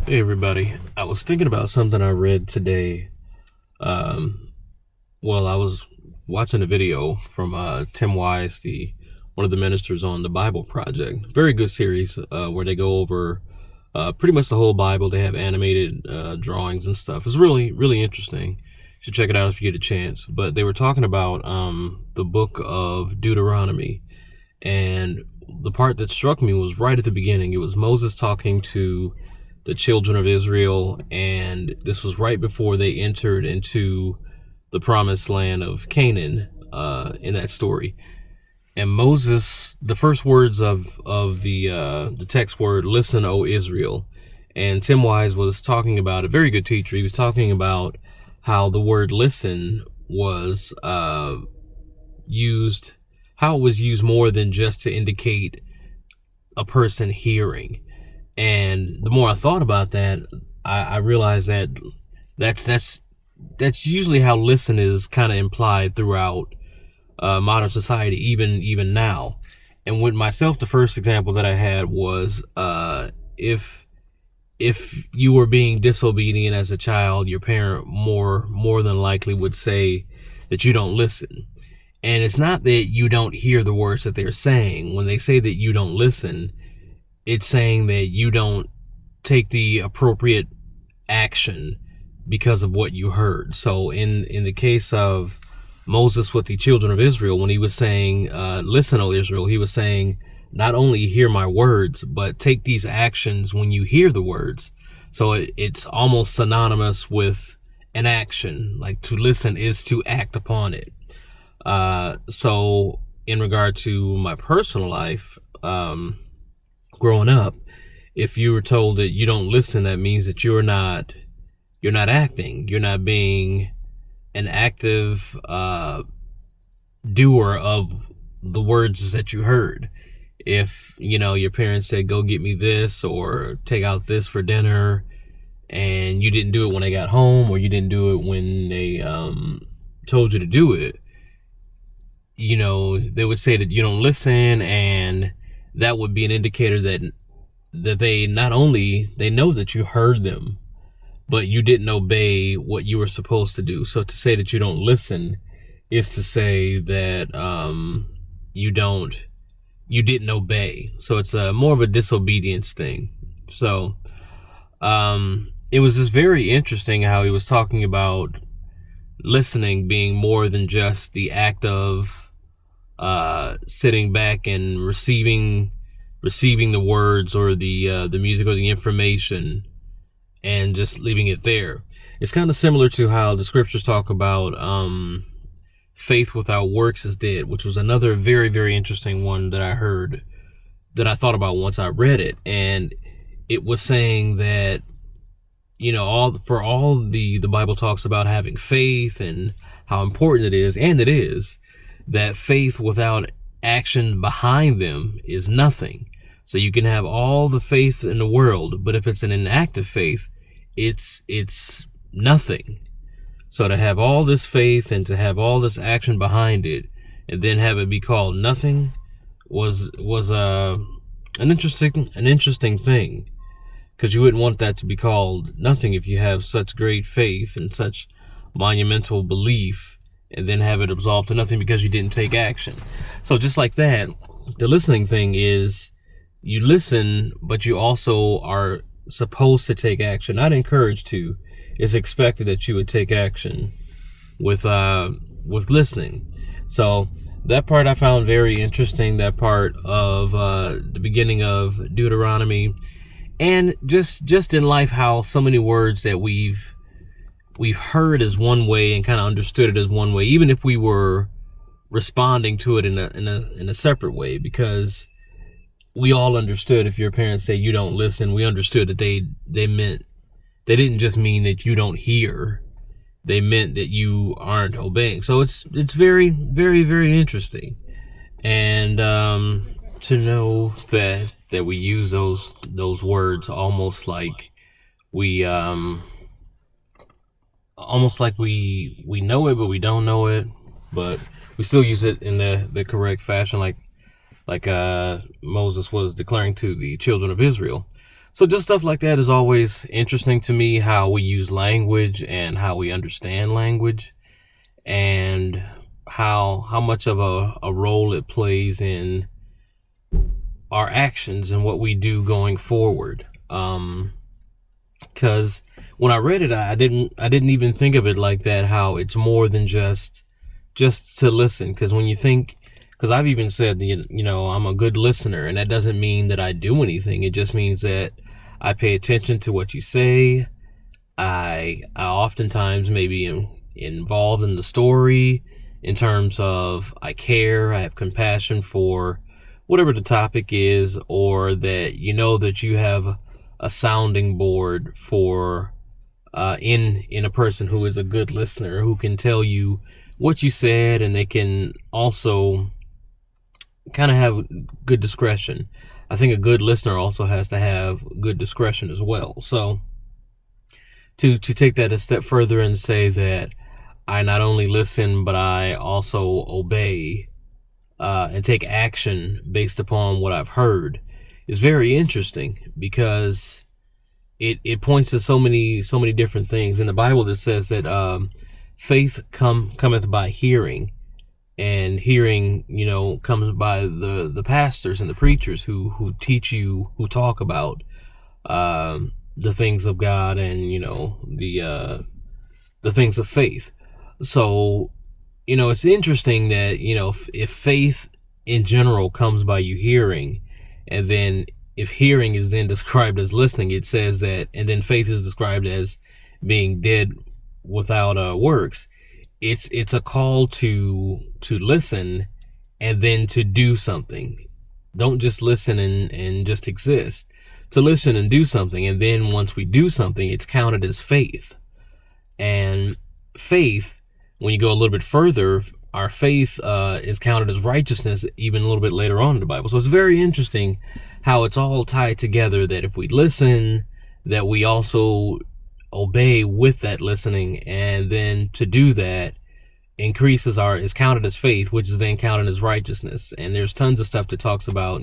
Hey everybody, I was thinking about something I read today. Um, I was watching a video from Tim Wise, the one of the ministers on the Bible Project. Very good series where they go over pretty much the whole Bible. They have animated drawings and stuff. It's really really interesting. You should check it out if you get a chance. But they were talking about the book of Deuteronomy, and the part that struck me was right at the beginning. It was Moses talking to the children of Israel, and this was right before they entered into the promised land of Canaan in that story. And Moses, the first words of the text word, "Listen, O Israel." And Tim Wise was talking about, a very good teacher. He was talking about how the word "listen" was used, how it was used more than just to indicate a person hearing. And the more I thought about that, I realized that that's usually how listen is kind of implied throughout modern society, even now. And with myself, the first example that I had was if you were being disobedient as a child, your parent more than likely would say that you don't listen. And it's not that you don't hear the words that they're saying. When they say that you don't listen, it's saying that you don't take the appropriate action because of what you heard. So in the case of Moses with the children of Israel, when he was saying, "Listen, O Israel," he was saying, not only hear my words, but take these actions when you hear the words. So it's almost synonymous with an action. Like, to listen is to act upon it. So in regard to my personal life, growing up, if you were told that you don't listen, that means that you're not acting. You're not being an active doer of the words that you heard. If, your parents said, "Go get me this," or "Take out this for dinner," and you didn't do it when they got home, or you didn't do it when they told you to do it, they would say that you don't listen, and that would be an indicator that they not only they know that you heard them, but you didn't obey what you were supposed to do. So to say that you don't listen is to say that you didn't obey. So it's more of a disobedience thing. So it was just very interesting how he was talking about listening being more than just the act of sitting back and receiving the words or the music or the information and just leaving it there. It's kind of similar to how the scriptures talk about faith without works is dead, which was another very, very interesting one that I heard, that I thought about once I read it. And it was saying that, all the Bible talks about having faith and how important it is, and it is, that faith without action behind them is nothing. So you can have all the faith in the world, but if it's an inactive faith, it's nothing. So to have all this faith and to have all this action behind it, and then have it be called nothing, was an interesting thing, because you wouldn't want that to be called nothing if you have such great faith and such monumental belief, and then have it absolved to nothing because you didn't take action. So just like that, the listening thing is, you listen, but you also are supposed to take action. Not encouraged to. It's expected that you would take action with listening. So that part I found very interesting. That part of the beginning of Deuteronomy, and just in life, how so many words that we've heard as one way and kind of understood it as one way, even if we were responding to it in a separate way, because we all understood, if your parents say you don't listen, we understood that they didn't just mean that you don't hear, they meant that you aren't obeying. So it's very, very, very interesting. And to know that we use those words almost like we know it, but we don't know it, but we still use it in the correct fashion, like Moses was declaring to the children of Israel. So just stuff like that is always interesting to me, how we use language and how we understand language, and how much of a role it plays in our actions and what we do going forward. Because when I read it, I didn't even think of it like that, how it's more than just to listen. Because when you think, because I've even said, I'm a good listener, and that doesn't mean that I do anything. It just means that I pay attention to what you say. I oftentimes maybe am involved in the story in terms of I care, I have compassion for whatever the topic is, or that that you have a sounding board for in a person who is a good listener, who can tell you what you said, and they can also kind of have good discretion. I think a good listener also has to have good discretion as well. So to take that a step further and say that I not only listen, but I also obey and take action based upon what I've heard is very interesting, because it points to so many different things in the Bible that says that faith cometh by hearing, and hearing comes by the pastors and the preachers who teach you, who talk about the things of God, and the things of faith. So it's interesting that if faith in general comes by you hearing, and then if hearing is then described as listening, it says that, and then faith is described as being dead without works. It's a call to listen and then to do something. Don't just listen and just exist. To listen and do something, and then once we do something, it's counted as faith. And faith, when you go a little bit further, our faith is counted as righteousness even a little bit later on in the Bible. So it's very interesting how it's all tied together, that if we listen, that we also obey with that listening, and then to do that is counted as faith, which is then counted as righteousness. And there's tons of stuff that talks about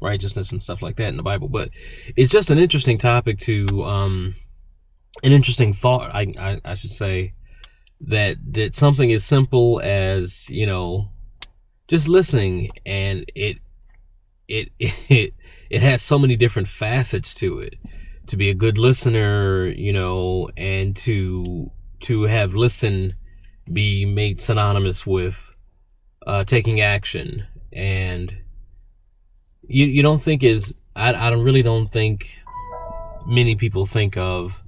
righteousness and stuff like that in the Bible. But it's just an interesting topic to an interesting thought, I should say, that something as simple as just listening, and it has so many different facets to it. To be a good listener, and to have listen be made synonymous with taking action. And you don't think I really don't think many people think of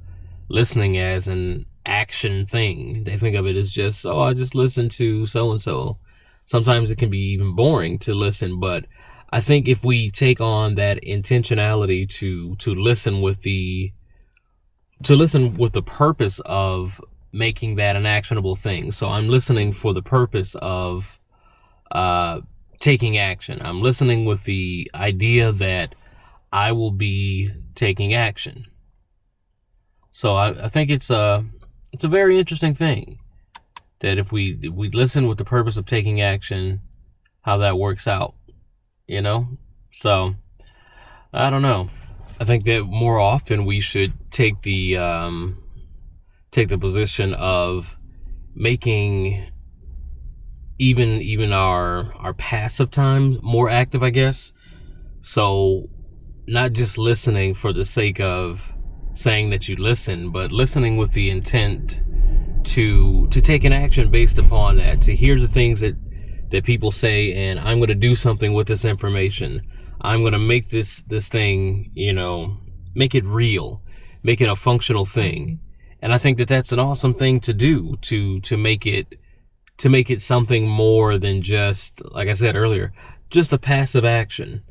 listening as an action thing. They think of it as just, I just listen to so and so. Sometimes it can be even boring to listen, but I think if we take on that intentionality to listen with the purpose of making that an actionable thing. So I'm listening for the purpose of taking action. I'm listening with the idea that I will be taking action. So I think it's a very interesting thing, that if we listen with the purpose of taking action, how that works out, So I don't know. I think that more often we should take the position of making even our passive time more active, I guess. So not just listening for the sake of saying that you listen, but listening with the intent to take an action based upon that, to hear the things that people say, and I'm going to do something with this information. I'm going to make this thing, make it real, make it a functional thing. And I think that that's an awesome thing to do, to make it something more than just, like I said earlier, just a passive action.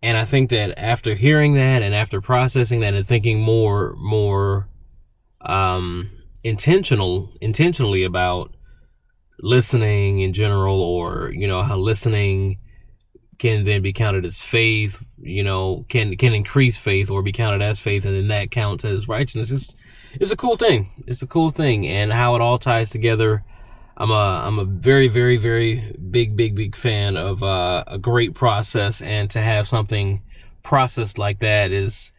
And I think that after hearing that, and after processing that, and thinking more intentionally about listening in general, or how listening can then be counted as faith, can increase faith or be counted as faith, and then that counts as righteousness. It's a cool thing. It's a cool thing, and how it all ties together. I'm a very, very, very big fan of a great process, and to have something processed like that is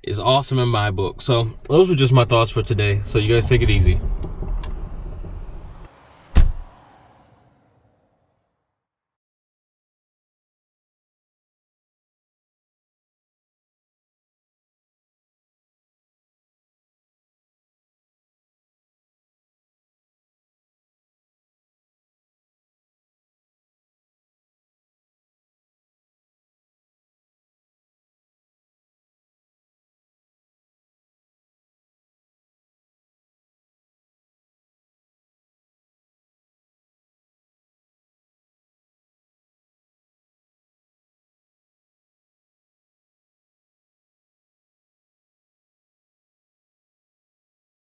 is awesome in my book. So those were just my thoughts for today. So you guys take it easy.